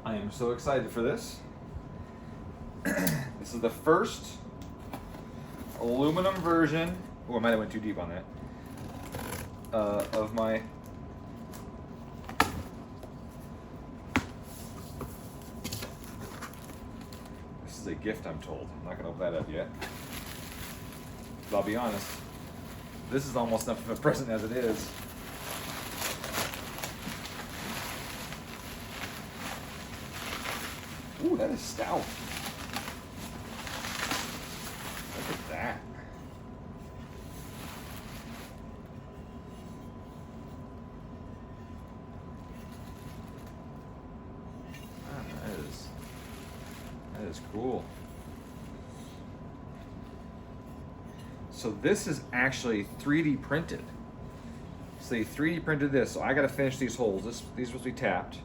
I am so excited for this. This is the first aluminum version. Oh, I might have went too deep on that. Of my this is a gift, I'm told. I'm not gonna open that up yet. But I'll be honest, this is almost enough of a present as it is. Ooh, that is stout. Look at that. That is cool. So this is actually 3D printed. So they 3D printed this. So I got to finish these holes. These will be tapped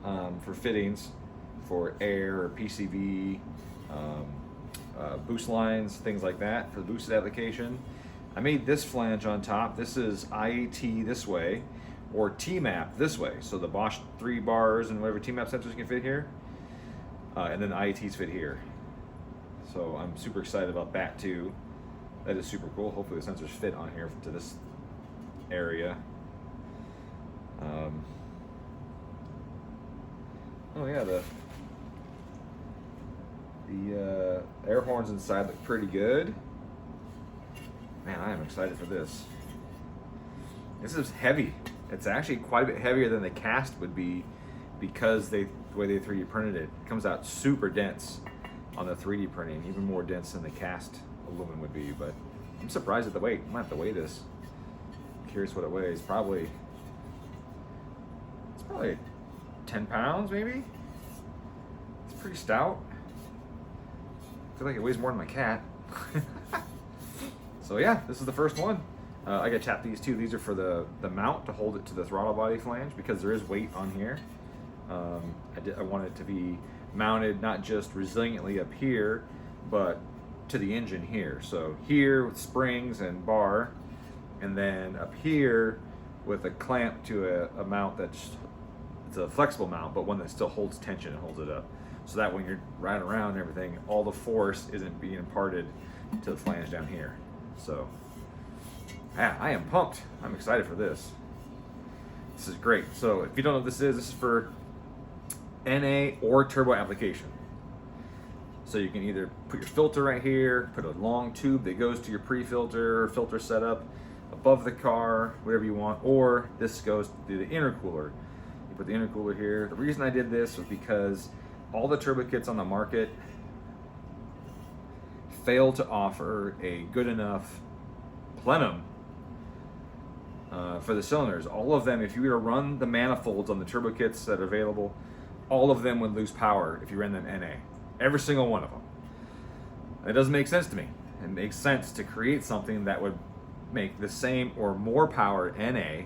for fittings, for air or PCV, boost lines, things like that for the boosted application. I made this flange on top. This is IAT this way, or T-map this way. So the Bosch 3 bars and whatever T-map sensors can fit here. And then the IATs fit here. So I'm super excited about that too. That is super cool. Hopefully the sensors fit on here to this area. Oh yeah, the air horns inside look pretty good. Man, I am excited for this. This is heavy. It's actually quite a bit heavier than the cast would be because the way they 3D printed it. It comes out super dense on the 3D printing, even more dense than the cast aluminum would be. But I'm surprised at the weight. I might have to weigh this. I'm curious what it weighs. It's probably 10 pounds, maybe. It's pretty stout. I feel like it weighs more than my cat. So yeah, this is the first one. I gotta tap these too. These are for the mount to hold it to the throttle body flange because there is weight on here. I want it to be mounted not just resiliently up here, but to the engine here. So here with springs and bar, and then up here with a clamp to a mount it's a flexible mount, but one that still holds tension and holds it up. So that when you're riding around and everything, all the force isn't being imparted to the flange down here. So yeah, I am pumped. I'm excited for this. This is great. So if you don't know what this is for NA or turbo application. So you can either put your filter right here, put a long tube that goes to your pre-filter, filter setup above the car, whatever you want, or this goes to the intercooler. You put the intercooler here. The reason I did this was because all the turbo kits on the market fail to offer a good enough plenum for the cylinders. All of them, if you were to run the manifolds on the turbo kits that are available, all of them would lose power if you ran them NA. Every single one of them. It doesn't make sense to me. It makes sense to create something that would make the same or more power NA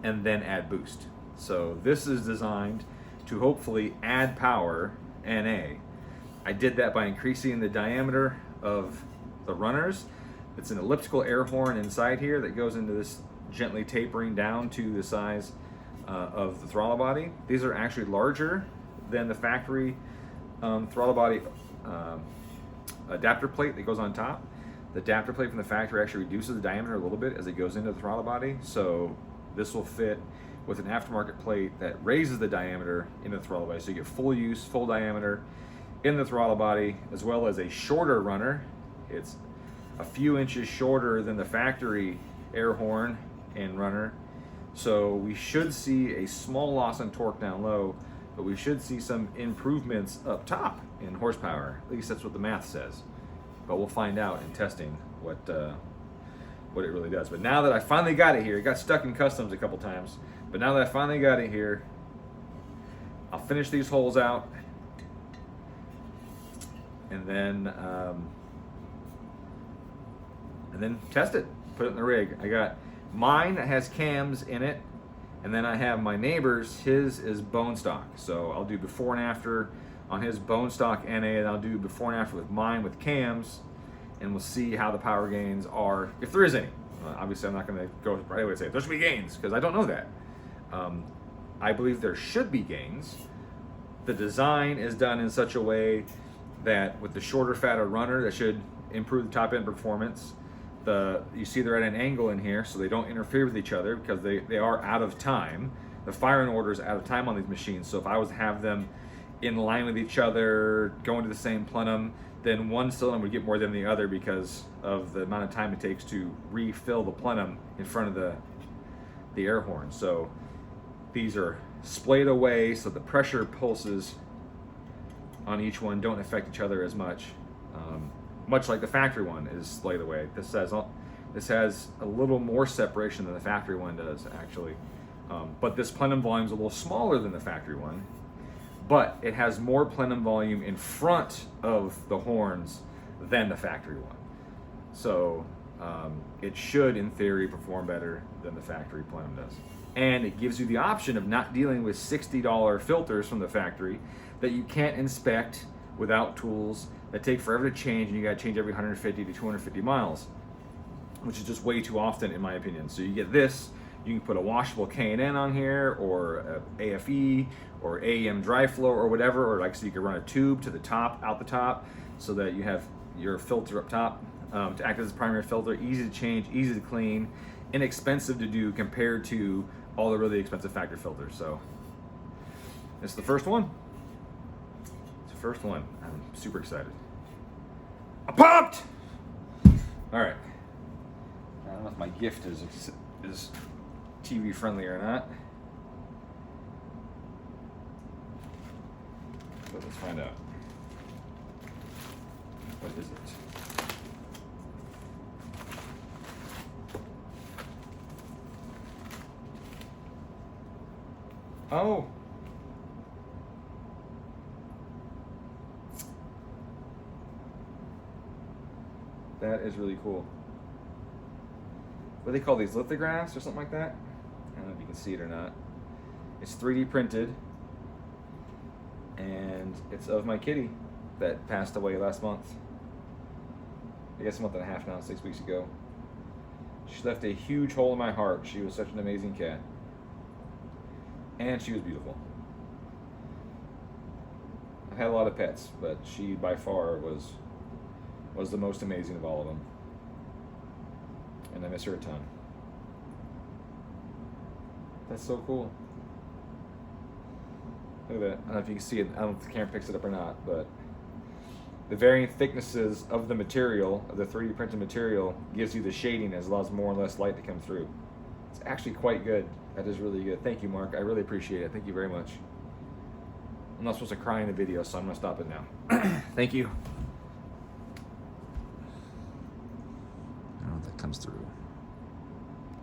and then add boost. So this is designed to hopefully add power NA. I did that by increasing the diameter of the runners. It's an elliptical air horn inside here that goes into this gently tapering down to the size of the throttle body. These are actually larger than the factory throttle body adapter plate that goes on top. The adapter plate from the factory actually reduces the diameter a little bit as it goes into the throttle body. So this will fit with an aftermarket plate that raises the diameter into the throttle body. So you get full use, full diameter in the throttle body, as well as a shorter runner. It's a few inches shorter than the factory air horn and runner. So we should see a small loss in torque down low, but we should see some improvements up top in horsepower. At least that's what the math says. But we'll find out in testing what it really does. But now that I finally got it here, it got stuck in customs a couple times, but now that I finally got it here, I'll finish these holes out and then test it, put it in the rig. I got mine that has cams in it, and then I have my neighbor's, his is bone stock. So I'll do before and after on his bone stock NA, and I'll do before and after with mine with cams, and we'll see how the power gains are, if there is any. Obviously I'm not gonna go right away and say there should be gains, because I don't know that. I believe there should be gains, The design is done in such a way that with the shorter, fatter runner, that should improve the top end performance. You see they're at an angle in here, so they don't interfere with each other because they are out of time. The firing order is out of time on these machines. So if I was to have them in line with each other, going to the same plenum, then one cylinder would get more than the other because of the amount of time it takes to refill the plenum in front of the air horn. So these are splayed away so the pressure pulses on each one don't affect each other as much. Much like the factory one is splayed away. This has a little more separation than the factory one does, actually. But this plenum volume is a little smaller than the factory one, but it has more plenum volume in front of the horns than the factory one. So it should, in theory, perform better than the factory plenum does. And it gives you the option of not dealing with $60 filters from the factory that you can't inspect without tools that take forever to change, and you gotta change every 150 to 250 miles, which is just way too often in my opinion. So you get this, you can put a washable K&N on here, or a AFE, or AEM dry flow, or whatever, or like so you can run a tube to the top, out the top, so that you have your filter up top to act as a primary filter, easy to change, easy to clean, inexpensive to do compared to all the really expensive factory filters. So it's the first one. It's the first one. I'm super excited. I'm pumped! All right. I don't know if my gift is TV friendly or not, but let's find out. What is it? Oh. That is really cool. What do they call these, lithographs or something like that? I don't know if you can see it or not. It's 3D printed, and it's of my kitty that passed away last month. I guess a month and a half now, 6 weeks ago. She left a huge hole in my heart. She was such an amazing cat. And she was beautiful. I've had a lot of pets, but she by far was the most amazing of all of them. And I miss her a ton. That's so cool. Look at that. I don't know if you can see it. I don't know if the camera picks it up or not, but the varying thicknesses of the material, of the 3D printed material, gives you the shading as allows more and less light to come through. It's actually quite good. That is really good. Thank you, Mark. I really appreciate it. Thank you very much. I'm not supposed to cry in the video, so I'm going to stop it now. Thank you. I don't know if that comes through.